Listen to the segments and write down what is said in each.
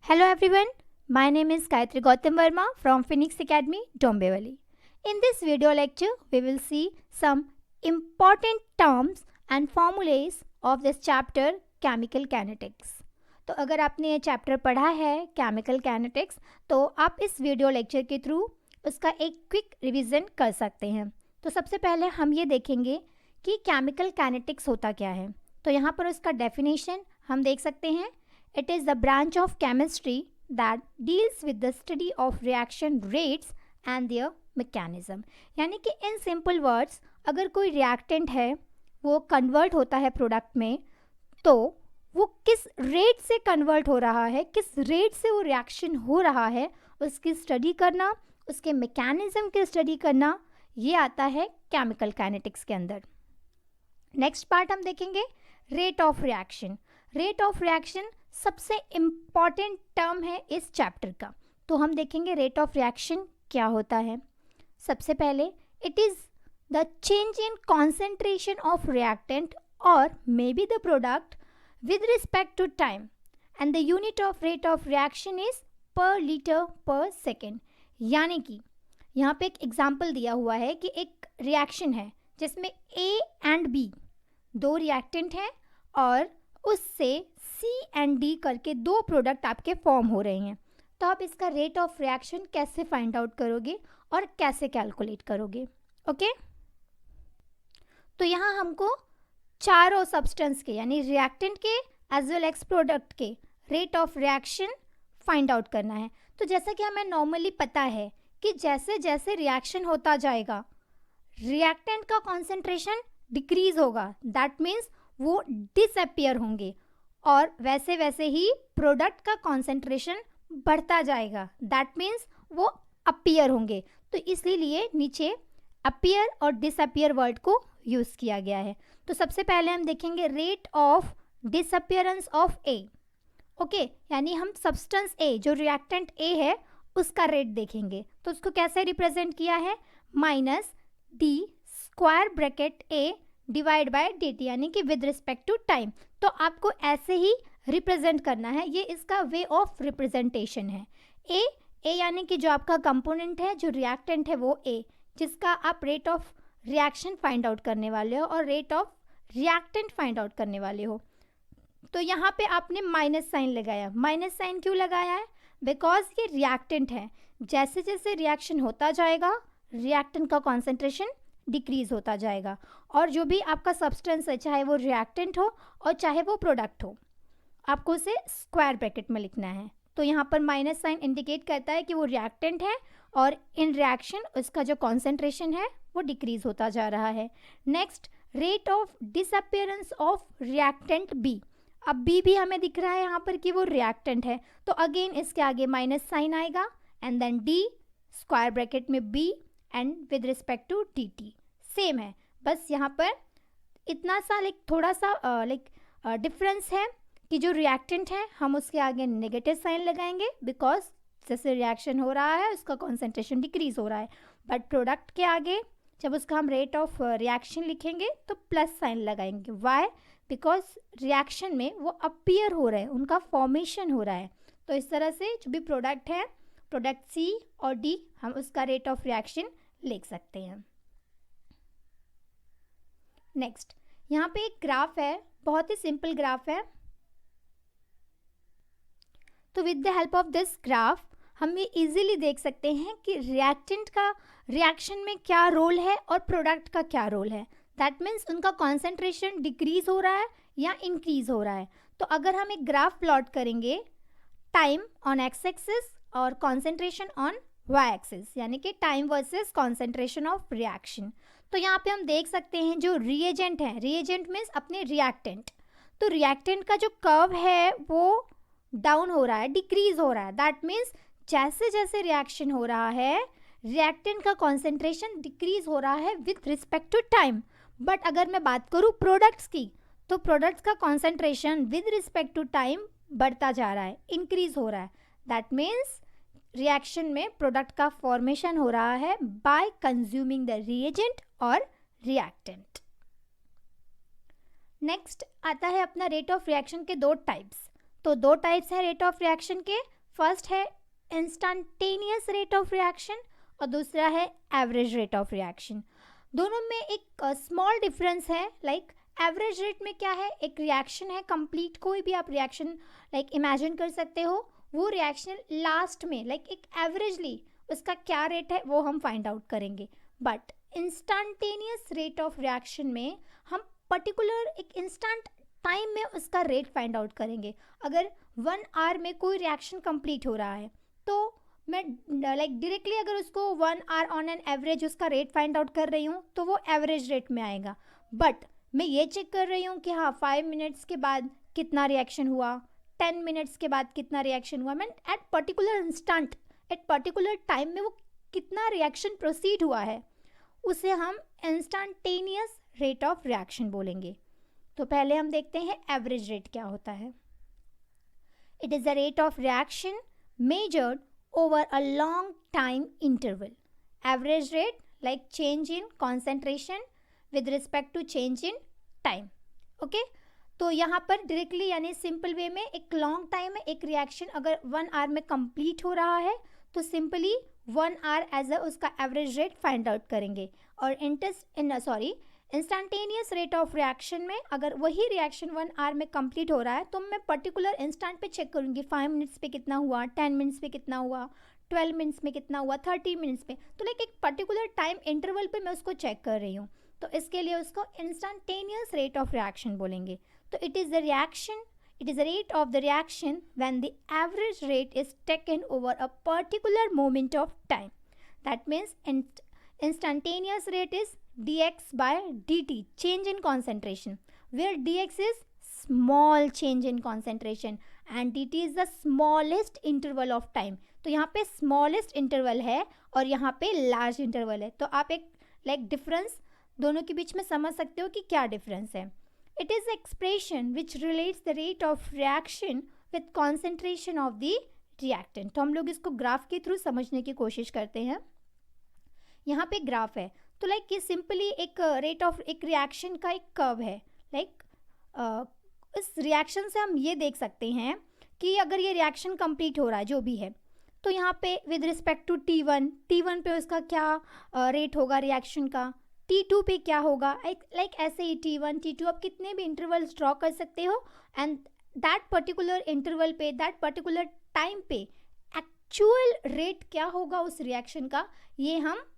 Hello everyone, my name is Gayatri Gautam Verma from Phoenix Academy, Dombivli. In this video lecture, we will see some important terms and formulas of this chapter Chemical Kinetics. तो अगर आपने ये chapter पढ़ा है chemical kinetics तो आप इस video lecture के थ्रू उसका एक क्विक रिवीजन कर सकते हैं। तो सबसे पहले हम ये देखेंगे कि केमिकल कैनेटिक्स होता क्या है। तो यहाँ पर उसका डेफिनेशन हम देख सकते हैं। It is the branch of chemistry that deals with the study of reaction rates and their mechanism. यानी कि in simple words अगर कोई reactant है वो convert होता है product में तो वो किस रेट से कन्वर्ट हो रहा है, किस रेट से वो रिएक्शन हो रहा है, उसकी स्टडी करना, उसके मैकेनिज्म की स्टडी करना, ये आता है केमिकल काइनेटिक्स के अंदर। नेक्स्ट पार्ट हम देखेंगे rate of reaction. Rate of reaction सबसे इम्पॉर्टेंट टर्म है इस चैप्टर का। तो हम देखेंगे रेट ऑफ रिएक्शन क्या होता है। सबसे पहले it is the change in concentration of reactant और may be the product with respect to time and the unit of rate of reaction is per liter per second। यानी कि यहाँ पे एक एग्जाम्पल दिया हुआ है कि एक रिएक्शन है जिसमें A एंड B दो रिएक्टेंट हैं और उससे C एंड D करके दो प्रोडक्ट आपके फॉर्म हो रहे हैं। तो आप इसका रेट ऑफ रिएक्शन कैसे फाइंड आउट करोगे और कैसे कैलकुलेट करोगे। ओके तो यहाँ हमको चारों सब्सटेंस के यानी रिएक्टेंट के एज वेल एक्स प्रोडक्ट के rate of reaction find out करना है। तो जैसा कि हमें नॉर्मली पता है कि जैसे जैसे रिएक्शन होता जाएगा रिएक्टेंट का कॉन्सेंट्रेशन डिक्रीज होगा, दैट मीन्स वो डिसअपियर होंगे, और वैसे वैसे ही प्रोडक्ट का कॉन्सेंट्रेशन बढ़ता जाएगा, दैट मीन्स वो अपीयर होंगे। तो इसलिए नीचे अपीयर और डिसअपियर वर्ड को यूज़ किया गया है। तो सबसे पहले हम देखेंगे rate of disappearance of A. Okay यानी हम सब्सटेंस ए जो रिएक्टेंट ए है उसका रेट देखेंगे। तो उसको कैसे रिप्रेजेंट किया है, माइनस डी स्क्वायर ब्रैकेट ए डिवाइड बाय डी टी, यानी कि विद रिस्पेक्ट टू टाइम। तो आपको ऐसे ही रिप्रेजेंट करना है, ये इसका वे ऑफ रिप्रेजेंटेशन है। ए यानी कि जो आपका कंपोनेंट है, जो रिएक्टेंट है वो ए, जिसका आप rate of reaction find out करने वाले हो और rate of reactant find out करने वाले हो। तो यहाँ पे आपने माइनस साइन लगाया। माइनस साइन क्यों लगाया है, बिकॉज ये रिएक्टेंट है, जैसे जैसे रिएक्शन होता जाएगा रिएक्टेंट का कॉन्सेंट्रेशन डिक्रीज होता जाएगा, और जो भी आपका सब्सटेंस है चाहे वो रिएक्टेंट हो और चाहे वो प्रोडक्ट हो आपको उसे स्क्वायर ब्रैकेट में लिखना है। तो यहाँ पर माइनस साइन इंडिकेट करता है कि वो रिएक्टेंट है और इन रिएक्शन उसका जो कॉन्सेंट्रेशन है वो डिक्रीज होता जा रहा है। Next rate of disappearance of reactant B. अब बी भी हमें दिख रहा है यहाँ पर कि वो रिएक्टेंट है, तो अगेन इसके आगे माइनस साइन आएगा and then D square bracket में B and with respect to D T same है, बस यहाँ पर इतना सा थोड़ा सा डिफरेंस है कि जो रिएक्टेंट है हम उसके आगे नेगेटिव साइन लगाएंगे बिकॉज जैसे रिएक्शन हो रहा है उसका कॉन्सेंट्रेशन डिक्रीज हो रहा है, बट प्रोडक्ट के आगे जब उसका हम रेट ऑफ रिएक्शन लिखेंगे तो प्लस साइन लगाएंगे। वाई, बिकॉज रिएक्शन में वो अपीयर हो रहे हैं, उनका फॉर्मेशन हो रहा है। तो इस तरह से जो भी प्रोडक्ट है, प्रोडक्ट सी और डी, हम उसका रेट ऑफ रिएक्शन लिख सकते हैं। नेक्स्ट यहाँ पे एक ग्राफ है, बहुत ही सिंपल ग्राफ है। तो with the help of this graph हम ये इजीली देख सकते हैं कि रिएक्टेंट का रिएक्शन में क्या रोल है और प्रोडक्ट का क्या रोल है। दैट मीन्स उनका कॉन्सेंट्रेशन डिक्रीज हो रहा है या इंक्रीज हो रहा है। तो अगर हम एक ग्राफ प्लॉट करेंगे, टाइम ऑन एक्स एक्सिस और कॉन्सेंट्रेशन ऑन वाई एक्सिस, यानी कि time versus concentration of reaction, तो यहाँ पे हम देख सकते हैं जो रिएजेंट है, रिएजेंट मीन्स अपने रिएक्टेंट, तो रिएक्टेंट का जो कर्व है वो डाउन हो रहा है, डिक्रीज हो रहा है। दैट मीन्स जैसे जैसे रिएक्शन हो रहा है रिएक्टेंट का कॉन्सेंट्रेशन डिक्रीज हो रहा है with respect to time. But अगर मैं बात करूँ प्रोडक्ट्स की, तो प्रोडक्ट्स का concentration with respect to time बढ़ता जा रहा है, इंक्रीज हो रहा है। दैट मीन्स रिएक्शन में प्रोडक्ट का फॉर्मेशन हो रहा है बाय कंज्यूमिंग द रिएजेंट और रिएक्टेंट। नेक्स्ट आता है अपना रेट ऑफ रिएक्शन के दो टाइप्स। तो दो टाइप्स हैं रेट ऑफ रिएक्शन के। फर्स्ट है इंस्टेंटेनियस रेट ऑफ रिएक्शन और दूसरा है एवरेज रेट ऑफ रिएक्शन। दोनों में एक स्मॉल डिफरेंस है। लाइक एवरेज रेट में क्या है, एक रिएक्शन है कंप्लीट, कोई भी आप रिएक्शन लाइक इमेजिन कर सकते हो, वो रिएक्शन लास्ट में लाइक एक एवरेजली उसका क्या रेट है वो हम फाइंड आउट करेंगे। But instantaneous rate of reaction में हम पर्टिकुलर एक इंस्टेंट टाइम में उसका रेट फाइंड आउट करेंगे। अगर 1 आवर में कोई रिएक्शन कंप्लीट हो रहा है तो मैं लाइक डायरेक्टली अगर उसको 1 आवर ऑन एन एवरेज उसका रेट फाइंड आउट कर रही हूँ तो वो एवरेज रेट में आएगा। बट मैं ये चेक कर रही हूँ कि हाँ 5 मिनट्स के बाद कितना रिएक्शन हुआ, 10 मिनट्स के बाद कितना रिएक्शन हुआ, मैं at particular instant eight particular time में वो कितना रिएक्शन प्रोसीड हुआ है, उसे हम इंस्टेंटेनियस रेट ऑफ रिएक्शन बोलेंगे। तो पहले हम देखते हैं एवरेज रेट क्या होता है। It is the rate of reaction measured over a long time interval. Average rate like change in concentration with respect to change in time. Okay? तो यहाँ पर डायरेक्टली यानी सिंपल वे में एक लॉन्ग टाइम में एक रिएक्शन अगर 1 our में कंप्लीट हो रहा है तो सिंपली 1 आवर एज अ उसका एवरेज रेट फाइंड आउट करेंगे। और इंस्टेंटेनियस रेट ऑफ रिएक्शन में अगर वही रिएक्शन 1 आवर में कंप्लीट हो रहा है तो मैं पर्टिकुलर इंस्टेंट पे चेक करूँगी 5 मिनट्स पे कितना हुआ, 10 मिनट्स पे कितना हुआ, 12 मिनट्स में कितना हुआ, 30 मिनट्स पे। तो लाइक एक पर्टिकुलर टाइम इंटरवल पे मैं उसको चेक कर रही हूँ, तो इसके लिए उसको इंस्टेंटेनियस रेट ऑफ रिएक्शन बोलेंगे। तो it is the rate of the reaction when the average rate is taken over a particular moment of time. That means instantaneous rate is dx by dt, change in concentration, where dx is small change in concentration and dt is the smallest interval of time। तो यहाँ पे smallest interval है और यहाँ पे large interval है, तो आप एक like difference दोनों के बीच में समझ सकते हो कि क्या difference है। It is expression which relates the rate of reaction with concentration of the reactant। तो हम लोग इसको ग्राफ के थ्रू समझने की कोशिश करते हैं। यहाँ पे ग्राफ है तो लाइक ये सिंपली एक रेट ऑफ एक रिएक्शन का एक कर्व है। लाइक इस रिएक्शन से हम ये देख सकते हैं कि अगर ये रिएक्शन कंप्लीट हो रहा है जो भी है तो यहाँ पे विद रिस्पेक्ट टू T1 पे उसका क्या रेट होगा रिएक्शन का, T2 पे क्या होगा, लाइक ऐसे ही T1 T2 आप कितने भी इंटरवल्स ड्रॉ कर सकते हो एंड दैट पर्टिकुलर इंटरवल पे दैट पर्टिकुलर टाइम पे एक्चुअल रेट क्या होगा उस रिएक्शन का, ये हम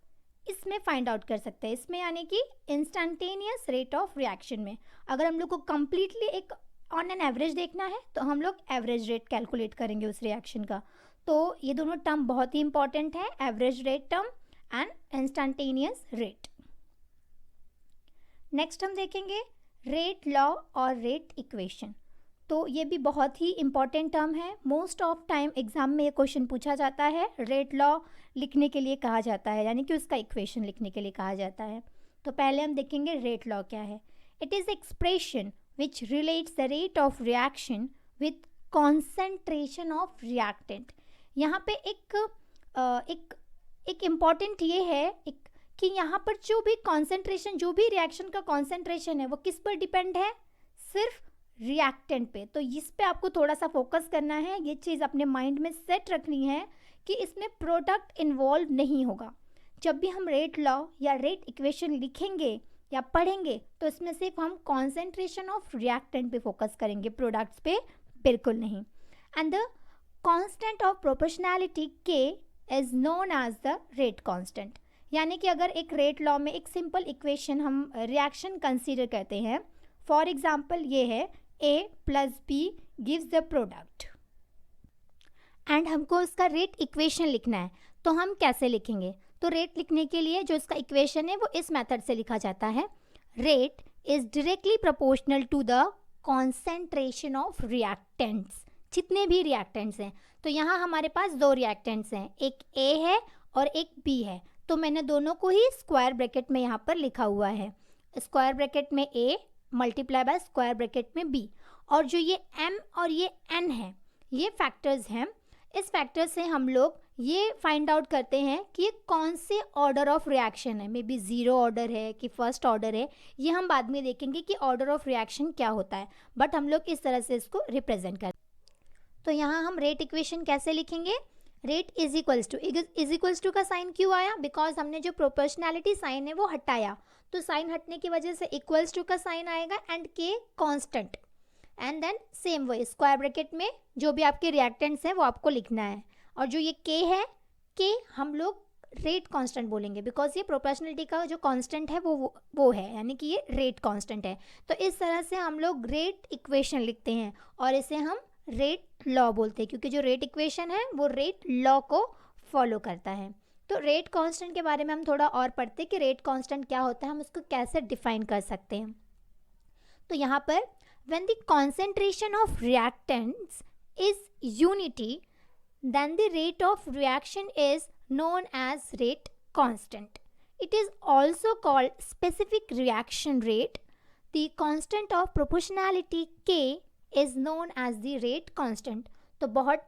इसमें फाइंड आउट कर सकते हैं। इसमें यानी कि इंस्टेंटेनियस रेट ऑफ रिएक्शन में अगर हम लोग को कम्प्लीटली एक ऑन एन एवरेज देखना है तो हम लोग एवरेज रेट कैलकुलेट करेंगे उस रिएक्शन का। तो ये दोनों टर्म बहुत ही इंपॉर्टेंट है, average rate term and instantaneous rate. Next हम देखेंगे रेट लॉ और रेट इक्वेशन। तो ये भी बहुत ही इंपॉर्टेंट टर्म है, मोस्ट ऑफ टाइम एग्जाम में ये क्वेश्चन पूछा जाता है, रेट लॉ लिखने के लिए कहा जाता है यानी कि उसका इक्वेशन लिखने के लिए कहा जाता है। तो पहले हम देखेंगे रेट लॉ क्या है। It is expression which relates the rate of reaction with concentration of reactant. यहाँ पे एक इम्पॉर्टेंट ये है कि यहाँ पर जो भी कॉन्सेंट्रेशन जो भी रिएक्शन का कॉन्सेंट्रेशन है वो किस पर डिपेंड है, सिर्फ रिएक्टेंट पे। तो इस पे आपको थोड़ा सा फोकस करना है, ये चीज़ अपने माइंड में सेट रखनी है कि इसमें प्रोडक्ट इन्वॉल्व नहीं होगा। जब भी हम रेट लॉ या रेट इक्वेशन लिखेंगे या पढ़ेंगे तो इसमें सिर्फ हम कॉन्सेंट्रेशन ऑफ रिएक्टेंट पे फोकस करेंगे, प्रोडक्ट्स पे बिल्कुल नहीं। And the constant of proportionality K is known as the rate constant. यानी कि अगर एक रेट लॉ में एक सिंपल इक्वेशन हम रिएक्शन कंसीडर करते हैं, फॉर एग्जाम्पल ये है A plus B gives the product and हमको उसका रेट इक्वेशन लिखना है, तो हम कैसे लिखेंगे? तो रेट लिखने के लिए जो इसका इक्वेशन है वो इस मेथड से लिखा जाता है, rate is directly proportional to the concentration of reactants. जितने भी रिएक्टेंट्स हैं, तो यहाँ हमारे पास 2 रिएक्टेंट्स हैं, एक A है और एक B है, तो मैंने दोनों को ही स्क्वायर ब्रैकेट में यहाँ पर लिखा हुआ है, स्क्वायर ब्रैकेट में A multiply by square bracket में B। और जो ये M और ये N है ये फैक्टर्स हैं, इस फैक्टर से हम लोग ये फाइंड आउट करते हैं कि ये कौन से ऑर्डर ऑफ रिएक्शन है, मे बी 0 ऑर्डर है कि फर्स्ट ऑर्डर है, ये हम बाद में देखेंगे कि ऑर्डर ऑफ रिएक्शन क्या होता है, बट हम लोग इस तरह से इसको रिप्रेजेंट करते हैं। तो यहाँ हम रेट इक्वेशन कैसे लिखेंगे, रेट इज इक्वल्स टू का साइन क्यों आया, बिकॉज हमने जो प्रोपोर्शनैलिटी साइन है वो हटाया, तो साइन हटने की वजह से इक्वल्स टू का साइन आएगा एंड के कांस्टेंट, एंड देन सेम वही स्क्वायर ब्रैकेट में जो भी आपके रिएक्टेंट्स हैं वो आपको लिखना है, और जो ये के है, के हम लोग रेट कांस्टेंट बोलेंगे बिकॉज ये प्रोपोर्शनलिटी का जो कांस्टेंट है वो है, यानी कि ये रेट कांस्टेंट है। तो इस तरह से हम लोग रेट इक्वेशन लिखते हैं और इसे हम रेट लॉ बोलते हैं, क्योंकि जो रेट इक्वेशन है वो रेट लॉ को फॉलो करता है। तो रेट कांस्टेंट के बारे में हम थोड़ा और पढ़ते हैं कि रेट कांस्टेंट क्या होता है, हम उसको कैसे डिफाइन कर सकते हैं। तो यहाँ पर when the concentration of reactants is unity, then the rate of reaction is known as rate constant. It is also called specific reaction rate. The constant of proportionality K is known as the rate constant. तो बहुत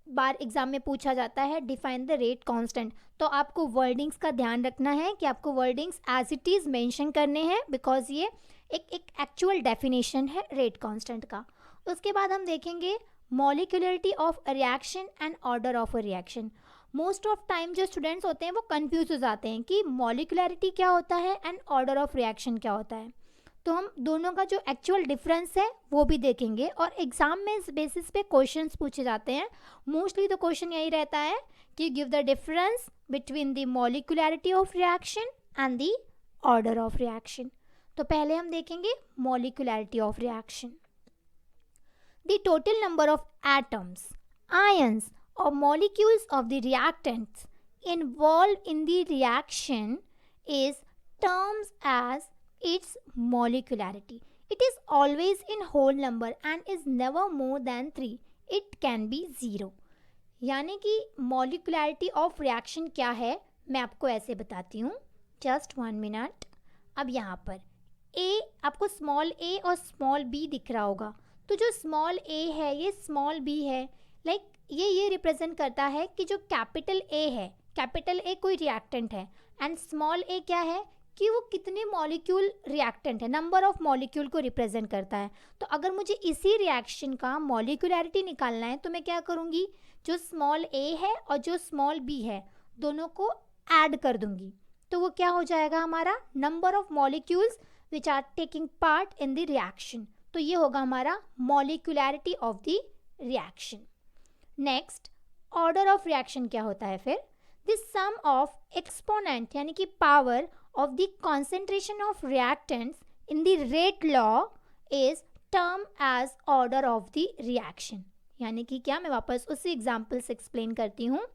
बार exam में पूछा जाता है define the rate constant, तो आपको wordings का ध्यान रखना है कि आपको wordings as it is mention करने हैं, बिकॉज ये एक एक्चुअल डेफिनेशन है रेट कांस्टेंट का। उसके बाद हम देखेंगे molecularity of a reaction and order of a reaction. Most of time जो स्टूडेंट्स होते हैं वो कंफ्यूज हो जाते हैं कि मॉलिक्यूलरिटी क्या होता है एंड ऑर्डर ऑफ रिएक्शन क्या होता है, तो हम दोनों का जो एक्चुअल डिफरेंस है वो भी देखेंगे, और एग्जाम में इस बेसिस पे क्वेश्चंस पूछे जाते हैं। मोस्टली तो क्वेश्चन यही रहता है कि give the difference between the molecularity of reaction and the order of reaction. तो पहले हम देखेंगे molecularity of reaction. The total number of atoms, ions और molecules of the reactants involved in the reaction is termed as its molecularity. It is always in whole number and is never more than 3. It can be 0. यानी कि molecularity of reaction क्या है मैं आपको ऐसे बताती हूँ, just 1 minute। अब यहाँ पर A, आपको स्मॉल a और स्मॉल b दिख रहा होगा, तो जो स्मॉल a है ये स्मॉल b है, लाइक ये रिप्रेजेंट करता है कि जो कैपिटल A है, कैपिटल A कोई रिएक्टेंट है एंड स्मॉल a क्या है कि वो कितने मॉलिक्यूल रिएक्टेंट है, नंबर ऑफ मॉलिक्यूल को रिप्रेजेंट करता है। तो अगर मुझे इसी रिएक्शन का मॉलिक्यूलरिटी निकालना है तो मैं क्या करूँगी, जो स्मॉल a है और जो स्मॉल b है दोनों को ऐड कर दूंगी, तो वो क्या हो जाएगा हमारा number of molecules which are taking part in the reaction. तो ये होगा हमारा molecularity of the reaction. Next order of reaction क्या होता है फिर, द सम ऑफ एक्सपोनेंट यानी कि power of the concentration of reactants in the rate law is termed as order of the reaction। यानी कि क्या, मैं वापस उसी एग्जाम्पल से एक्सप्लेन करती हूँ।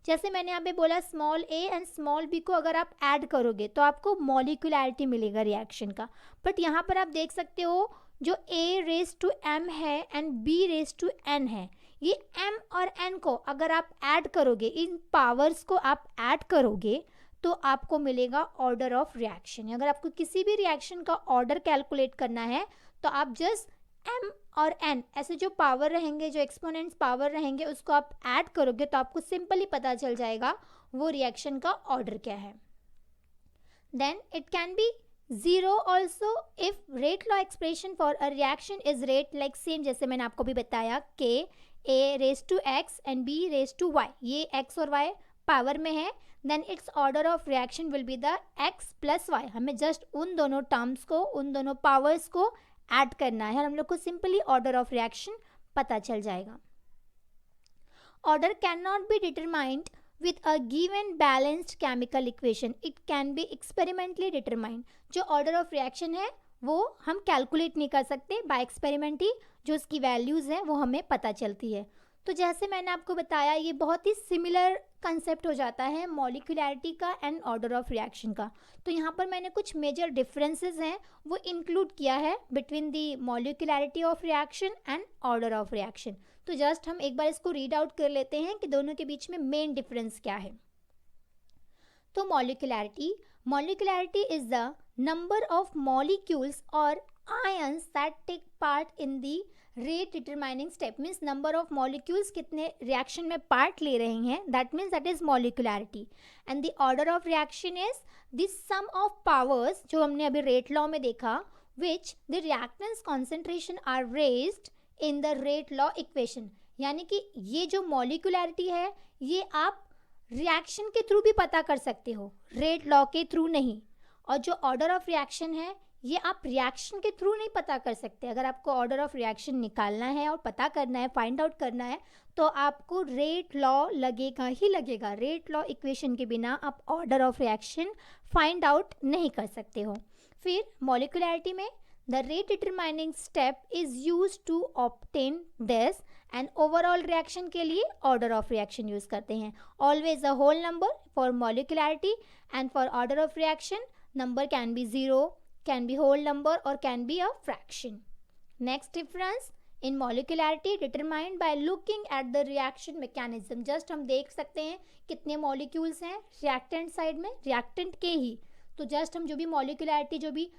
जैसे मैंने यहाँ पे बोला small a and small b को अगर आप ऐड करोगे तो आपको मॉलिक्यूलरिटी मिलेगा रिएक्शन का, बट यहाँ पर आप देख सकते हो जो a रेज टू m है and b raise to n है, ये m और n को अगर आप ऐड करोगे, इन पावर्स को आप ऐड करोगे तो आपको मिलेगा ऑर्डर ऑफ रिएक्शन। अगर आपको किसी भी रिएक्शन का ऑर्डर कैलकुलेट करना है तो आप जस्ट m और n ऐसे जो पावर रहेंगे, जो एक्सपोनेंट्स पावर रहेंगे उसको आप ऐड करोगे तो आपको सिंपली पता चल जाएगा वो रिएक्शन का ऑर्डर क्या है। Then it can be 0 also if rate law expression for a reaction is rate like same, जैसे मैंने आपको भी बताया k a raise to x and b raise to y, ये x और y पावर में है, then its order of reaction will be the x plus Y. हमें जस्ट उन दोनों टर्म्स को, उन दोनों पावर्स को ऐड करना है और हम लोग को सिंपली ऑर्डर ऑफ रिएक्शन पता चल जाएगा। Order can not be determined with a given balanced chemical equation, it can B experimentally determined. जो ऑर्डर ऑफ रिएक्शन है वो हम कैलकुलेट नहीं कर सकते, बाय एक्सपेरिमेंट ही जो उसकी वैल्यूज़ हैं वो हमें पता चलती है। तो जैसे मैंने आपको बताया ये बहुत ही सिमिलर कंसेप्ट हो जाता है मॉलिक्यूलरिटी का एंड ऑर्डर ऑफ रिएक्शन का। तो यहाँ पर मैंने कुछ मेजर डिफरेंसेस हैं वो इंक्लूड किया है between the molecularity of reaction and order of reaction. तो जस्ट हम एक बार इसको रीड आउट कर लेते हैं कि दोनों के बीच में मेन डिफरेंस क्या है। तो molecularity is the number of molecules और ions that take part in the rate determining step, means number of molecules कितने रिएक्शन में पार्ट ले रहे हैं, that means that is molecularity. And the order of reaction is the sum of powers, जो हमने अभी rate law में देखा, which the reactants concentration are raised in the rate law equation. यानी कि ये जो मॉलिक्यूलैरिटी है ये आप रिएक्शन के थ्रू भी पता कर सकते हो, रेट लॉ के थ्रू नहीं। और जो ऑर्डर ऑफ रिएक्शन है ये आप रिएक्शन के थ्रू नहीं पता कर सकते। अगर आपको ऑर्डर ऑफ रिएक्शन निकालना है और पता करना है, फाइंड आउट करना है, तो आपको रेट लॉ लगेगा ही लगेगा। रेट लॉ इक्वेशन के बिना आप order of reaction find out नहीं कर सकते हो। फिर मॉलिक्यूलैरिटी में the rate determining step is use to obtain this, and overall reaction के लिए ऑर्डर ऑफ रिएक्शन यूज करते हैं। Always a whole number for molecularity, and for order of reaction number can be 0, can be whole number or can be a fraction. Next difference in molecularity determined by looking at the reaction mechanism. just हम देख सकते हैं कितने molecules हैं reactant side में, reactant के ही। तो just हम जो भी मॉलिक्यूलैरिटी जो भी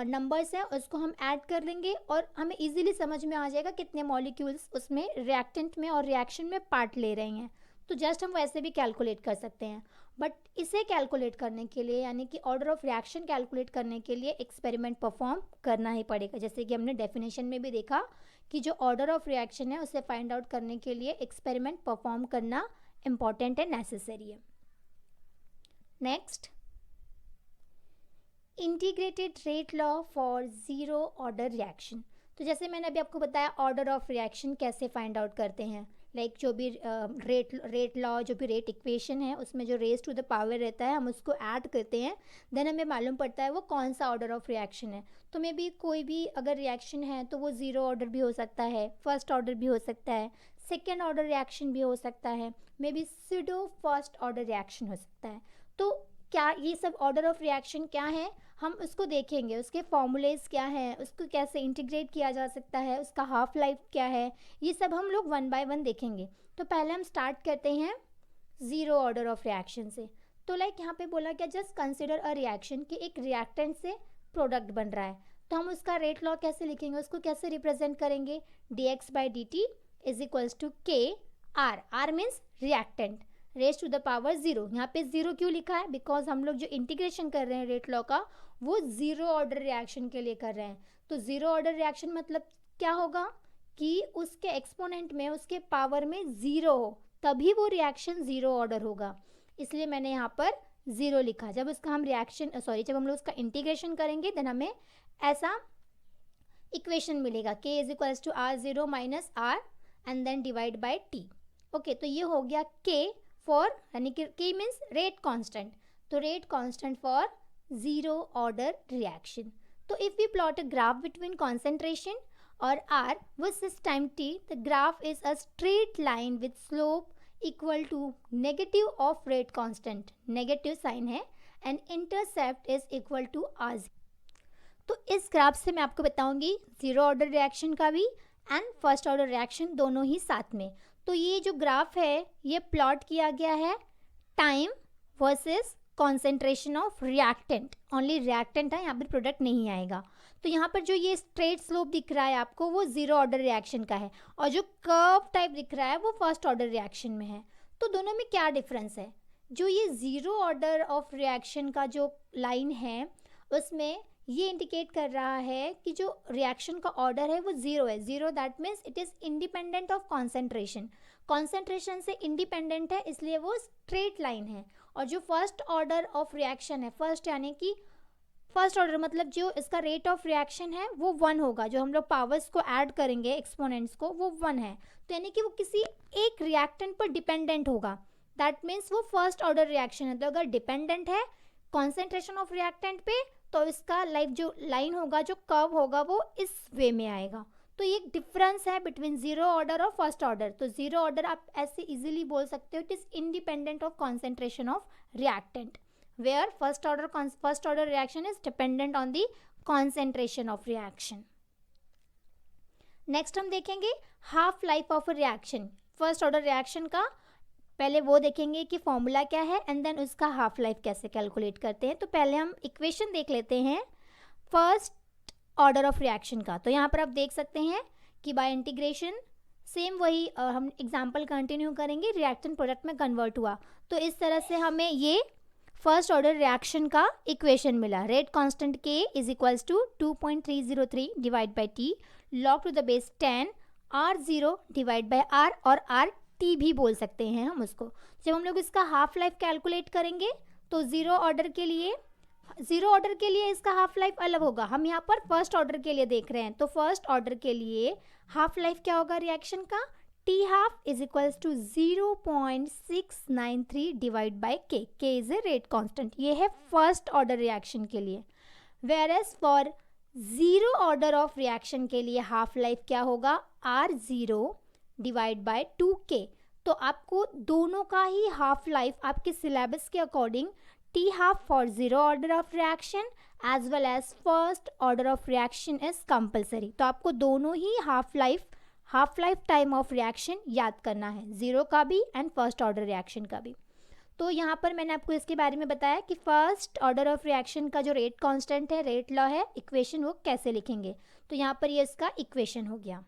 नंबर्स हैं उसको हम ऐड कर लेंगे और हमें इजीली समझ में आ जाएगा कितने मॉलिक्यूल्स उसमें रिएक्टेंट में और रिएक्शन में पार्ट ले रहे हैं। तो जस्ट हम वैसे भी कैलकुलेट कर सकते हैं। बट इसे कैलकुलेट करने के लिए यानी कि ऑर्डर ऑफ रिएक्शन कैलकुलेट करने के लिए एक्सपेरिमेंट परफॉर्म करना ही पड़ेगा। जैसे कि हमने डेफिनेशन में भी देखा कि जो ऑर्डर ऑफ रिएक्शन है उसे फाइंड आउट करने के लिए एक्सपेरिमेंट परफॉर्म करना इम्पॉर्टेंट है, नेसेसरी है। Next, integrated rate law for zero order reaction. तो जैसे मैंने अभी आपको बताया ऑर्डर ऑफ रिएक्शन कैसे फाइंड आउट करते हैं, लाइक जो भी रेट लॉ जो भी रेट इक्वेशन है उसमें जो रेज टू द पावर रहता है हम उसको ऐड करते हैं, देन हमें मालूम पड़ता है वो कौन सा ऑर्डर ऑफ रिएक्शन है। तो मे बी कोई भी अगर रिएक्शन है तो वो ज़ीरो ऑर्डर भी हो सकता है, फर्स्ट ऑर्डर भी हो सकता है, सेकेंड ऑर्डर रिएक्शन भी हो सकता है, may be pseudo first order reaction हो सकता है। तो क्या ये सब ऑर्डर ऑफ रिएक्शन क्या है हम उसको देखेंगे, उसके फॉर्मूलेज क्या हैं, उसको कैसे इंटीग्रेट किया जा सकता है, उसका हाफ लाइफ क्या है, ये सब हम लोग वन बाय वन देखेंगे। तो पहले हम स्टार्ट करते हैं ज़ीरो ऑर्डर ऑफ रिएक्शन से। तो लाइक यहाँ पे बोला क्या, जस्ट कंसिडर अ रिएक्शन कि एक रिएक्टेंट से प्रोडक्ट बन रहा है, तो हम उसका रेट लॉ कैसे लिखेंगे, उसको कैसे रिप्रेजेंट करेंगे, dx/dt is equals to K R, R means reactant, raise to the power zero. यहाँ पे ज़ीरो क्यों लिखा है, बिकॉज हम लोग जो इंटीग्रेशन कर रहे हैं रेट लॉ का वो ज़ीरो ऑर्डर रिएक्शन के लिए कर रहे हैं। तो ज़ीरो ऑर्डर रिएक्शन मतलब क्या होगा कि उसके एक्सपोनेंट में उसके पावर में ज़ीरो हो, तभी वो रिएक्शन ज़ीरो ऑर्डर होगा। इसलिए मैंने यहाँ पर ज़ीरो लिखा। जब उसका हम रिएक्शन जब हम लोग उसका इंटीग्रेशन करेंगे देन हमें ऐसा इक्वेशन मिलेगा, k is equals to r0 minus r and then divide by t. Okay, तो ये हो गया k फॉर, यानी कि k मीन्स रेट कांस्टेंट, तो rate constant for zero order reaction. तो if we plot a graph between concentration और r versus time t, the graph is a straight line with slope equal to negative of rate constant, negative sign है, and intercept is equal to r। तो इस graph से मैं आपको बताऊंगी zero order reaction का भी एंड फर्स्ट ऑर्डर रिएक्शन दोनों ही साथ में। तो ये जो ग्राफ है ये प्लॉट किया गया है time versus concentration of reactant, only reactant है, यहाँ पर प्रोडक्ट नहीं आएगा। तो यहाँ पर जो ये स्ट्रेट स्लोप दिख रहा है आपको वो ज़ीरो ऑर्डर रिएक्शन का है, और जो कर्व टाइप दिख रहा है वो फर्स्ट ऑर्डर रिएक्शन में है। तो दोनों में क्या डिफरेंस है, जो ये ज़ीरो ऑर्डर ऑफ रिएक्शन का जो लाइन है उसमें ये इंडिकेट कर रहा है कि जो रिएक्शन का ऑर्डर है वो ज़ीरो है। Zero that means it is independent of concentration, concentration से इंडिपेंडेंट है, इसलिए वो स्ट्रेट लाइन है। और जो फर्स्ट ऑर्डर ऑफ रिएक्शन है, फर्स्ट यानी कि फर्स्ट ऑर्डर मतलब जो इसका रेट ऑफ रिएक्शन है वो वन होगा, जो हम लोग पावर्स को ऐड करेंगे एक्सपोनेंट्स को वो वन है, तो यानी कि वो किसी एक रिएक्टेंट पर डिपेंडेंट होगा, दैट मीन्स वो फर्स्ट ऑर्डर रिएक्शन है। तो अगर डिपेंडेंट है कॉन्सेंट्रेशन ऑफ रिएक्टेंट पे तो इसका जो लाइन होगा, जो कर्व होगा वो इस वे में आएगा। तो ये डिफरेंस है बिटवीन ज़ीरो ऑर्डर और फर्स्ट ऑर्डर। तो ज़ीरो ऑर्डर आप ऐसे इजीली बोल सकते हो it is independent of concentration of reactant, where first order reaction is dependent on the concentration of reaction. Next हम देखेंगे half life of a reaction. First order reaction का पहले वो देखेंगे कि फॉर्मूला क्या है एंड देन उसका हाफ लाइफ कैसे कैलकुलेट करते हैं। तो पहले हम इक्वेशन देख लेते हैं फर्स्ट ऑर्डर ऑफ रिएक्शन का। तो यहाँ पर आप देख सकते हैं कि बाय इंटीग्रेशन सेम वही हम एग्जाम्पल कंटिन्यू करेंगे, रिएक्टेंट प्रोडक्ट में कन्वर्ट हुआ। तो इस तरह से हमें ये फर्स्ट ऑर्डर रिएक्शन का इक्वेशन मिला, rate constant k is equals to 2.303 divide by T log to the base 10 R0 divide by R और RT भी बोल सकते हैं हम उसको। जब हम लोग इसका हाफ लाइफ कैलकुलेट करेंगे तो ज़ीरो ऑर्डर के लिए इसका हाफ लाइफ अलग होगा। हम यहाँ पर फर्स्ट ऑर्डर के लिए देख रहे हैं, तो फर्स्ट ऑर्डर के लिए हाफ लाइफ क्या होगा रिएक्शन का, T half is equals to 0.693 divide by K। K is a rate constant. ये है फर्स्ट ऑर्डर रिएक्शन के लिए। Where as for zero order of reaction के लिए हाफ लाइफ क्या होगा, R0 डिवाइड बाय 2K। तो आपको दोनों का ही हाफ लाइफ आपके सिलेबस के according T half for zero order of reaction as well as first order of reaction is compulsory। तो आपको दोनों ही half life time of reaction याद करना है, ज़ीरो का भी एंड फर्स्ट ऑर्डर रिएक्शन का भी। तो यहाँ पर मैंने आपको इसके बारे में बताया कि फर्स्ट ऑर्डर ऑफ रिएक्शन का जो रेट कांस्टेंट है, रेट लॉ है, इक्वेशन वो कैसे लिखेंगे। तो यहाँ पर ये इसका इक्वेशन हो गया।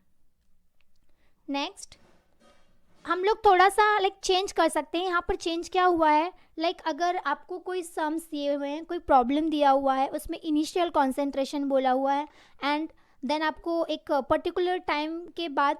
नेक्स्ट हम लोग थोड़ा सा चेंज कर सकते हैं। यहाँ पर चेंज क्या हुआ है, अगर आपको कोई सम्स दिए हुए हैं, कोई प्रॉब्लम दिया हुआ है, उसमें इनिशियल कॉन्सेंट्रेशन बोला हुआ है एंड देन आपको एक पर्टिकुलर टाइम के बाद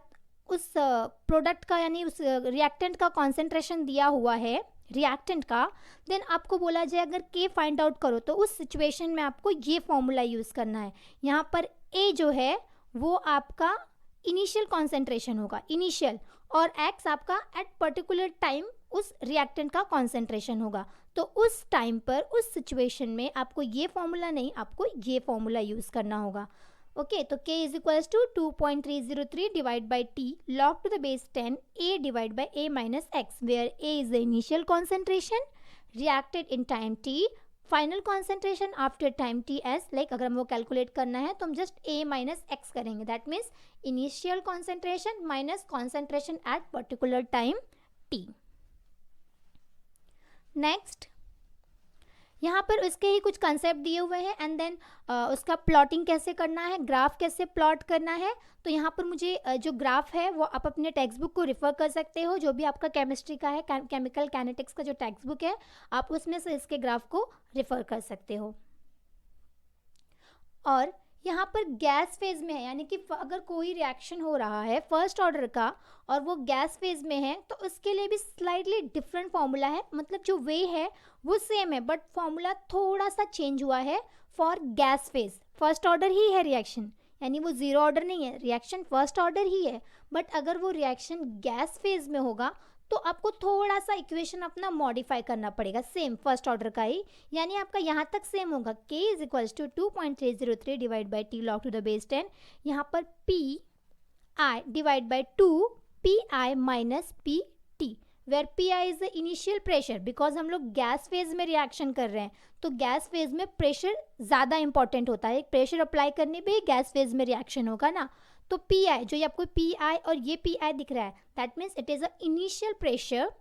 उस प्रोडक्ट का यानी उस रिएक्टेंट का कॉन्सेंट्रेशन दिया हुआ है रिएक्टेंट का, देन आपको बोला जाए अगर K फाइंड आउट करो तो उस सिचुएशन में आपको ये फॉर्मूला यूज़ करना है। यहाँ पर A जो है वो आपका इनिशियल कॉन्सेंट्रेशन होगा, इनिशियल, और X आपका एट पर्टिकुलर टाइम उस रिएक्टेंट का कॉन्सेंट्रेशन होगा। तो उस टाइम पर उस सिचुएशन में आपको ये फॉर्मूला नहीं, आपको ये फॉर्मूला यूज़ करना होगा। ओके, तो K is equals to 2.303 divide by T log to the base 10 A divide by A minus X, where A is the initial concentration reacted in time T, final concentration after time T S, अगर हम वो calculate करना है तो हम just A minus X करेंगे। That means initial concentration minus concentration at particular time T। Next यहाँ पर उसके ही कुछ कंसेप्ट दिए हुए हैं एंड देन उसका प्लॉटिंग कैसे करना है, ग्राफ कैसे प्लॉट करना है। तो यहाँ पर मुझे जो ग्राफ है वो आप अपने टेक्स्ट बुक को रिफ़र कर सकते हो, जो भी आपका केमिस्ट्री का है, केमिकल काइनेटिक्स का जो टेक्स्ट बुक है आप उसमें से इसके ग्राफ को रिफ़र कर सकते हो। और यहाँ पर गैस फेज में है, यानी कि अगर कोई रिएक्शन हो रहा है फर्स्ट ऑर्डर का और वो गैस फेज में है तो उसके लिए भी स्लाइटली डिफरेंट फॉर्मूला है, मतलब जो वे है वो सेम है बट फॉर्मूला थोड़ा सा चेंज हुआ है for gas phase. First order ही है रिएक्शन, यानी वो ज़ीरो ऑर्डर नहीं है, रिएक्शन फर्स्ट ऑर्डर ही है, बट अगर वो रिएक्शन गैस फेज में होगा तो आपको थोड़ा सा इक्वेशन अपना मॉडिफाई करना पड़ेगा, सेम फर्स्ट ऑर्डर का ही, यानी आपका यहाँ तक सेम होगा। K is equals to 2.303 divide by T log to the base 10, यहाँ पर Pi divide by 2 Pi minus PT, where Pi is the initial pressure, because हम लोग गैस फेज में रिएक्शन कर रहे हैं तो गैस फेज में प्रेशर ज़्यादा इंपॉर्टेंट होता है, प्रेशर अप्लाई करने पे गैस फेज में रिएक्शन होगा ना। तो Pi जो ये आपको Pi और ये Pi दिख रहा है, that means it is a initial pressure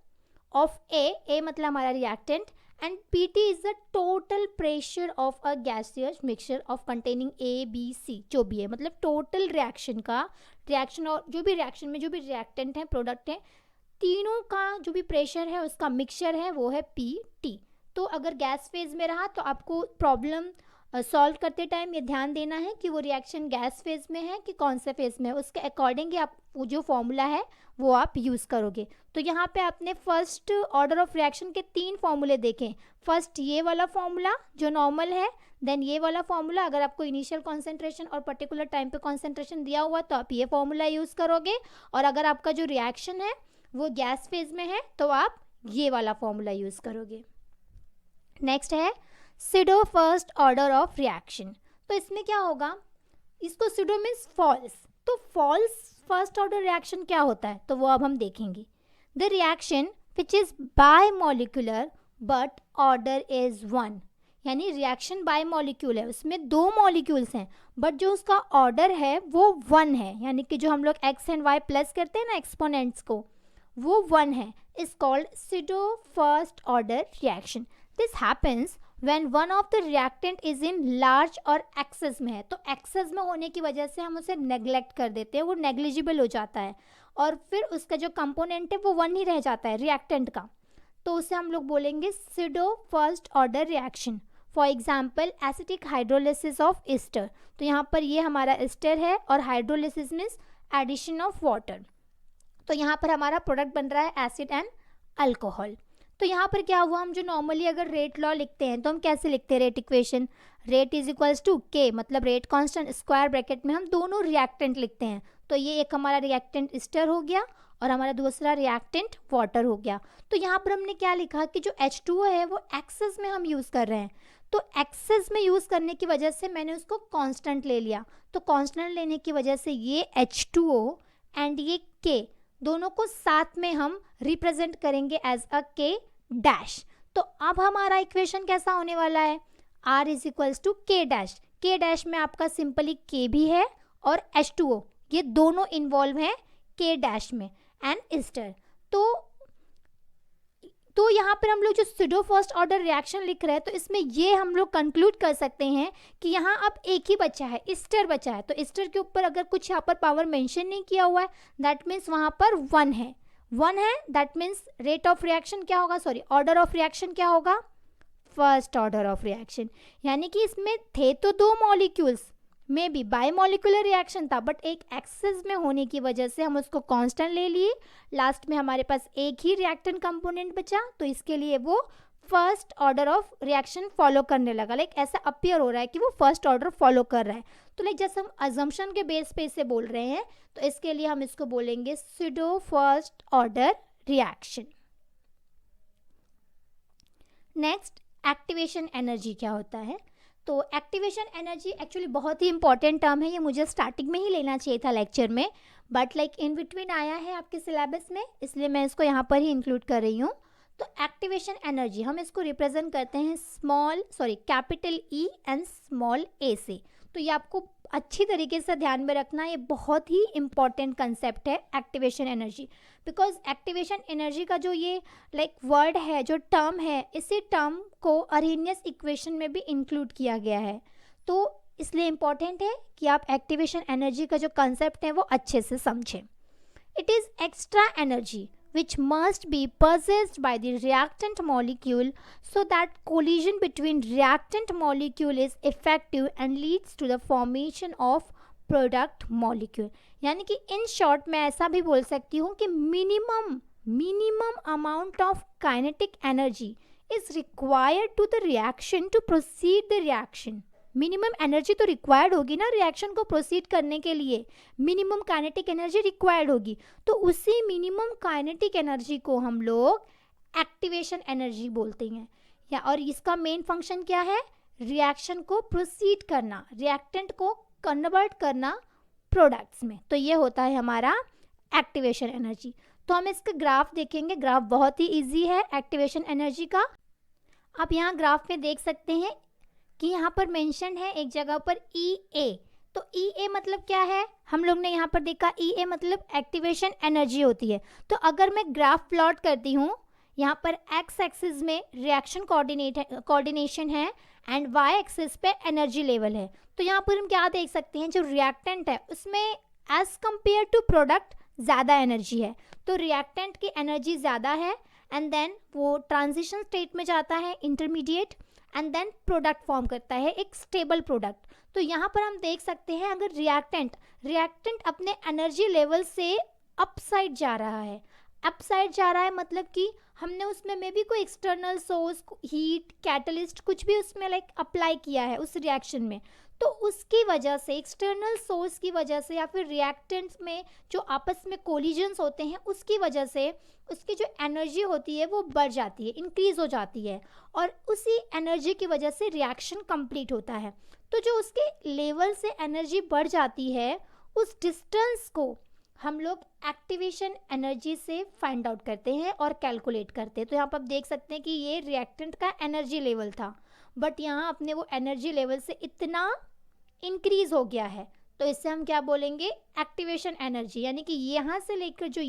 of A मतलब हमारा reactant, and PT is the total pressure of a gaseous mixture of containing ABC, जो भी है, मतलब टोटल रिएक्शन का, रिएक्शन और जो भी रिएक्शन में जो भी रिएक्टेंट है, प्रोडक्ट है, तीनों का जो भी प्रेशर है उसका मिक्सचर है वो है PT। तो अगर गैस फेज में रहा तो आपको प्रॉब्लम सॉल्व करते टाइम ये ध्यान देना है कि वो रिएक्शन गैस फेज में है कि कौन से फेज में है, उसके अकॉर्डिंग आप वो जो फॉर्मूला है वो आप यूज़ करोगे। तो यहाँ पे आपने फर्स्ट ऑर्डर ऑफ रिएक्शन के 3 फॉर्मूले देखें। फर्स्ट ये वाला फॉर्मूला जो नॉर्मल है, देन ये वाला फॉर्मूला अगर आपको इनिशियल कॉन्सेंट्रेशन और पर्टिकुलर टाइम पे कॉन्सेंट्रेशन दिया हुआ तो आप ये फॉर्मूला यूज़ करोगे, और अगर आपका जो रिएक्शन है वो गैस फेज में है तो आप ये वाला फॉर्मूला यूज़ करोगे। नेक्स्ट है सिडो फर्स्ट ऑर्डर ऑफ रिएक्शन। तो इसमें क्या होगा, इसको सिडो मीन्स फॉल्स, तो फॉल्स फर्स्ट ऑर्डर रिएक्शन क्या होता है तो वो अब हम देखेंगे। The reaction which is by molecular but order is 1, यानी रिएक्शन बाय मॉलिक्यूल है, उसमें 2 मॉलिक्यूल्स हैं बट जो उसका ऑर्डर है वो 1 है, यानी कि जो हम लोग x एंड y प्लस करते हैं ना एक्सपोनेंट्स को, वो 1 है, is called सिडो first order reaction. This happens when one of the reactant is in large और excess में है, तो excess में होने की वजह से हम उसे neglect कर देते हैं, वो negligible हो जाता है और फिर उसका जो कंपोनेंट है वो 1 ही रह जाता है रिएक्टेंट का, तो उसे हम लोग बोलेंगे pseudo first order reaction. For example acetic hydrolysis of ester, तो यहाँ पर ये हमारा एस्टर है और hydrolysis means addition of water. तो यहाँ पर हमारा प्रोडक्ट बन रहा है एसिड एंड अल्कोहल। तो यहाँ पर क्या हुआ, हम जो नॉर्मली अगर रेट लॉ लिखते हैं तो हम कैसे लिखते हैं rate equation, rate is equals to K, मतलब रेट कांस्टेंट स्क्वायर ब्रैकेट में हम दोनों रिएक्टेंट लिखते हैं। तो ये एक हमारा रिएक्टेंट ईस्टर हो गया और हमारा दूसरा रिएक्टेंट वाटर हो गया। तो यहाँ पर हमने क्या लिखा कि जो H2O है वो एक्सेस में हम यूज़ कर रहे हैं, तो एक्सेस में यूज़ करने की वजह से मैंने उसको कांस्टेंट ले लिया। तो कांस्टेंट लेने की वजह से ये H2O एंड ये K दोनों को साथ में हम रिप्रेजेंट करेंगे एज अ K डैश। तो अब हमारा इक्वेशन कैसा होने वाला है, R is equals to K dash. K dash में आपका सिंपली K भी है और H2O, ये दोनों इन्वॉल्व हैं K डैश में एंड ईस्टर। तो यहाँ पर हम लोग जो सुडो फर्स्ट ऑर्डर रिएक्शन लिख रहे हैं, तो इसमें ये हम लोग कंक्लूड कर सकते हैं कि यहाँ अब एक ही बचा है, ईस्टर बचा है। तो ईस्टर के ऊपर अगर कुछ यहाँ पर पावर मेंशन नहीं किया हुआ है, दैट मीन्स वहाँ पर 1 है, that means rate of reaction क्या होगा, सॉरी ऑर्डर ऑफ रिएक्शन क्या होगा, फर्स्ट ऑर्डर ऑफ रिएक्शन। यानी कि इसमें थे तो 2 molecules, may be bimolecular reaction था, बट एक एक्सेस में होने की वजह से हम उसको कांस्टेंट ले लिए। लास्ट में हमारे पास एक ही रिएक्टेंट कंपोनेंट बचा, तो इसके लिए वो first order of reaction follow करने लगा। लाइक ऐसा अपीयर हो रहा है कि वो फर्स्ट ऑर्डर फॉलो कर रहा है। तो लाइक जैसे हम अजम्पशन के बेस पे इसे बोल रहे हैं, तो इसके लिए हम इसको बोलेंगे pseudo first order reaction. Next, activation energy क्या होता है। तो एक्टिवेशन एनर्जी एक्चुअली बहुत ही इंपॉर्टेंट टर्म है, ये मुझे स्टार्टिंग में ही लेना चाहिए था लेक्चर में, बट लाइक इन बिटवीन आया है आपके सिलेबस में, इसलिए मैं इसको यहाँ पर ही इंक्लूड कर रही हूँ। तो एक्टिवेशन एनर्जी हम इसको रिप्रेजेंट करते हैं capital E and small a से। तो ये आपको अच्छी तरीके से ध्यान में रखना, ये बहुत ही इंपॉर्टेंट कंसेप्ट है activation energy, because activation energy का जो ये वर्ड है, जो टर्म है, इसी टर्म को अरेनियस इक्वेशन में भी इंक्लूड किया गया है। तो इसलिए इम्पॉर्टेंट है कि आप एक्टिवेशन एनर्जी का जो कंसेप्ट है वो अच्छे से समझें। It is extra energy which must be possessed by the reactant molecule so that collision between reactant molecule is effective and leads to the formation of product molecule। यानी कि in short मैं ऐसा भी बोल सकती हूँ कि minimum amount of kinetic energy is required to the reaction to proceed the reaction। Minimum energy तो रिक्वायर्ड होगी ना रिएक्शन को प्रोसीड करने के लिए, मिनिमम काइनेटिक एनर्जी रिक्वायर्ड होगी। तो उसी मिनिमम काइनेटिक एनर्जी को हम लोग एक्टिवेशन एनर्जी बोलते हैं, या और इसका मेन फंक्शन क्या है, रिएक्शन को प्रोसीड करना, रिएक्टेंट को कन्वर्ट करना प्रोडक्ट्स में। तो ये होता है हमारा एक्टिवेशन एनर्जी। तो हम इसका ग्राफ देखेंगे, ग्राफ बहुत ही ईजी है एक्टिवेशन एनर्जी का। आप यहाँ ग्राफ में देख सकते हैं कि यहाँ पर मेंशन है एक जगह पर EA। तो EA मतलब क्या है, हम लोग ने यहाँ पर देखा EA मतलब एक्टिवेशन एनर्जी होती है। तो अगर मैं ग्राफ प्लॉट करती हूँ, यहाँ पर एक्स एक्सिस में रिएक्शन कोऑर्डिनेशन है एंड वाई एक्सिस पे एनर्जी लेवल है। तो यहाँ पर हम क्या देख सकते हैं, जो रिएक्टेंट है उसमें एज कंपेयर टू प्रोडक्ट ज़्यादा एनर्जी है। तो रिएक्टेंट की एनर्जी ज़्यादा है एंड देन वो ट्रांजिशन स्टेट में जाता है, intermediate, and then product form करता है, एक स्टेबल प्रोडक्ट। तो यहाँ पर हम देख सकते हैं अगर रिएक्टेंट अपने एनर्जी लेवल से अपसाइड जा रहा है, मतलब कि हमने उसमें मे बी कोई एक्सटर्नल सोर्स, हीट, कैटलिस्ट कुछ भी उसमें अप्लाई किया है उस रिएक्शन में, तो उसकी वजह से, एक्सटर्नल सोर्स की वजह से या फिर रिएक्टेंट्स में जो आपस में कोलिजन्स होते हैं उसकी वजह से उसकी जो एनर्जी होती है वो बढ़ जाती है, इंक्रीज हो जाती है, और उसी एनर्जी की वजह से रिएक्शन कंप्लीट होता है। तो जो उसके लेवल से एनर्जी बढ़ जाती है, उस डिस्टेंस को हम लोग एक्टिवेशन एनर्जी से फाइंड आउट करते हैं और कैलकुलेट करते हैं। तो यहाँ पर आप देख सकते हैं कि ये रिएक्टेंट का एनर्जी लेवल था, बट यहाँ अपने वो एनर्जी लेवल से इतना इंक्रीज हो गया है, तो इससे हम क्या बोलेंगे, एक्टिवेशन एनर्जी। यानी कि यहाँ से लेकर जो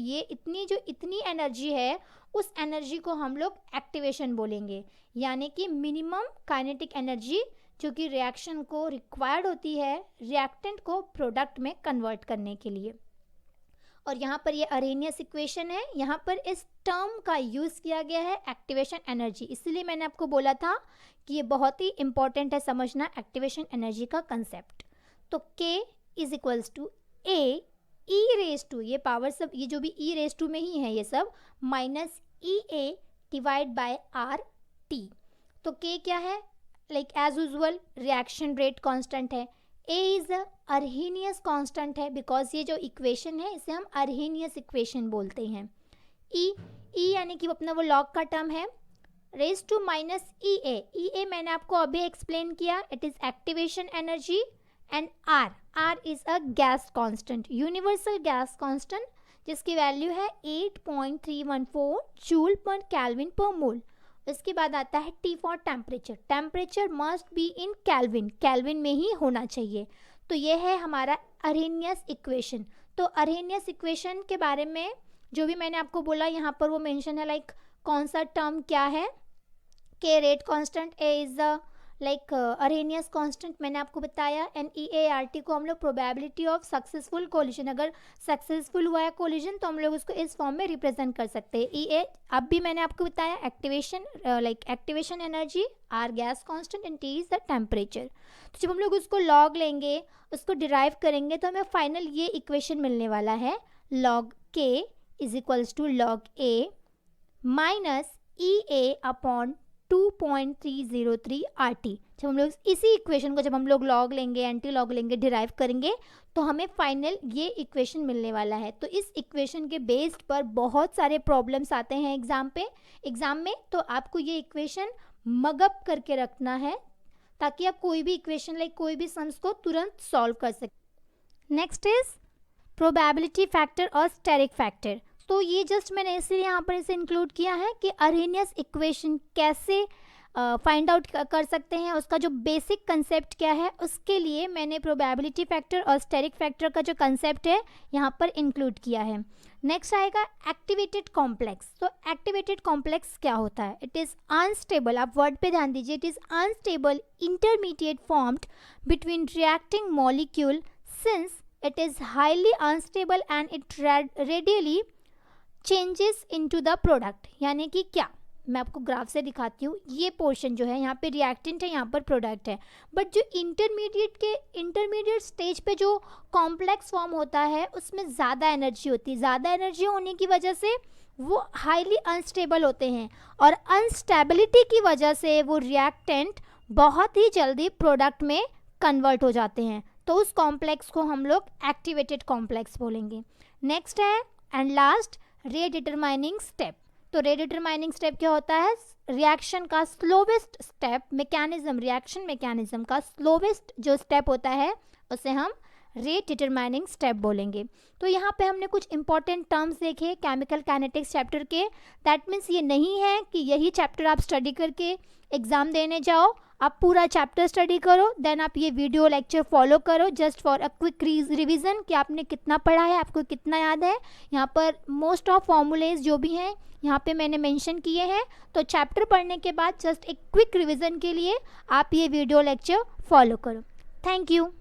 इतनी एनर्जी है, उस एनर्जी को हम लोग एक्टिवेशन बोलेंगे। यानी कि मिनिमम काइनेटिक एनर्जी जो कि रिएक्शन को रिक्वायर्ड होती है रिएक्टेंट को प्रोडक्ट में कन्वर्ट करने के लिए। और यहाँ पर ये अरेनियस इक्वेशन है, यहाँ पर इस टर्म का यूज़ किया गया है एक्टिवेशन एनर्जी, इसलिए मैंने आपको बोला था कि ये बहुत ही इंपॉर्टेंट है समझना एक्टिवेशन एनर्जी का कंसेप्ट। तो K is equals to A e raise to, ये पावर सब ये जो भी ई रेज टू में ही है ये सब, minus E A divide by R T. तो के क्या है, like as usual reaction rate constant है, A is a Arrhenius constant है, बिकॉज ये जो इक्वेशन है इसे हम अर्हेनियस इक्वेशन बोलते हैं। ई यानी कि अपना वो लॉग का टर्म है, raise to minus E A मैंने आपको अभी एक्सप्लेन किया, it is activation energy, and R is a gas constant, universal gas constant, जिसकी वैल्यू है 8.314 जूल पर केल्विन पर मोल। इसके बाद आता है T for temperature, temperature must be in kelvin, kelvin में ही होना चाहिए। तो ये है हमारा अर्हेनियस इक्वेशन। तो अर्हेनियस इक्वेशन के बारे में जो भी मैंने आपको बोला यहाँ पर वो मेंशन है, लाइक कौन सा टर्म क्या है, k rate constant, A is the like Arrhenius constant मैंने आपको बताया, and E A R T को हम लोग प्रोबेबिलिटी ऑफ सक्सेसफुल कोलिजन, अगर सक्सेसफुल हुआ है कोलिजन तो हम लोग उसको इस फॉर्म में रिप्रेजेंट कर सकते हैं। ई ए अब भी मैंने आपको बताया activation, like activation energy, R gas constant, and T is the temperature. तो जब हम लोग उसको लॉग लेंगे, उसको डिराइव करेंगे, तो हमें फाइनल ये इक्वेशन मिलने वाला है, log K is equals to log A minus E A upon 2.303 RT। जब हम लोग इसी इक्वेशन को जब हम लोग लॉग लेंगे, एंटी लॉग लेंगे, डिराइव करेंगे, तो हमें फाइनल ये इक्वेशन मिलने वाला है। तो इस इक्वेशन के बेस्ड पर बहुत सारे प्रॉब्लम्स आते हैं एग्जाम में, तो आपको ये इक्वेशन मगअप करके रखना है ताकि आप कोई भी इक्वेशन लाइक कोई भी सम्स को तुरंत सॉल्व कर सकें। नेक्स्ट इज प्रोबेबिलिटी फैक्टर और स्टेरिक फैक्टर। तो ये जस्ट मैंने इसलिए यहाँ पर इसे इंक्लूड किया है कि अर्हेनियस इक्वेशन कैसे फाइंड आउट कर सकते हैं, उसका जो बेसिक कंसेप्ट क्या है, उसके लिए मैंने प्रोबेबिलिटी फैक्टर और स्टेरिक फैक्टर का जो कंसेप्ट है यहाँ पर इंक्लूड किया है। नेक्स्ट आएगा एक्टिवेटेड कॉम्प्लेक्स। तो एक्टिवेटेड कॉम्प्लेक्स क्या होता है, इट इज़ अनस्टेबल, आप वर्ड पे ध्यान दीजिए, it is unstable intermediate formed between reacting molecule since it is highly unstable and it readily changes into the product। यानी कि क्या, मैं आपको ग्राफ से दिखाती हूँ, ये पोर्शन जो है यहाँ पे रिएक्टेंट है, यहाँ पर प्रोडक्ट है, बट जो इंटरमीडिएट स्टेज पे जो कॉम्प्लेक्स फॉर्म होता है उसमें ज़्यादा एनर्जी होती है, ज़्यादा एनर्जी होने की वजह से वो हाईली अनस्टेबल होते हैं, और अनस्टेबिलिटी की वजह से वो रिएक्टेंट बहुत ही जल्दी प्रोडक्ट में कन्वर्ट हो जाते हैं। तो उस कॉम्प्लेक्स को हम लोग एक्टिवेटेड कॉम्प्लेक्स बोलेंगे। नेक्स्ट है and last rate determining step. तो रेट डिटरमाइनिंग स्टेप क्या होता है, रिएक्शन का slowest step, mechanism, reaction mechanism का स्लोवेस्ट जो स्टेप होता है उसे हम रेट डिटरमाइनिंग स्टेप बोलेंगे। तो यहाँ पे हमने कुछ इंपॉर्टेंट टर्म्स देखे केमिकल काइनेटिक्स चैप्टर के। दैट मीन्स ये नहीं है कि यही चैप्टर आप स्टडी करके एग्ज़ाम देने जाओ, आप पूरा चैप्टर स्टडी करो, देन आप ये वीडियो लेक्चर फॉलो करो just for a quick revision कि आपने कितना पढ़ा है, आपको कितना याद है। यहाँ पर मोस्ट ऑफ फॉर्मूलेज जो भी हैं यहाँ पे मैंने मेंशन किए हैं। तो चैप्टर पढ़ने के बाद जस्ट एक क्विक रिवीजन के लिए आप ये वीडियो लेक्चर फॉलो करो। Thank you.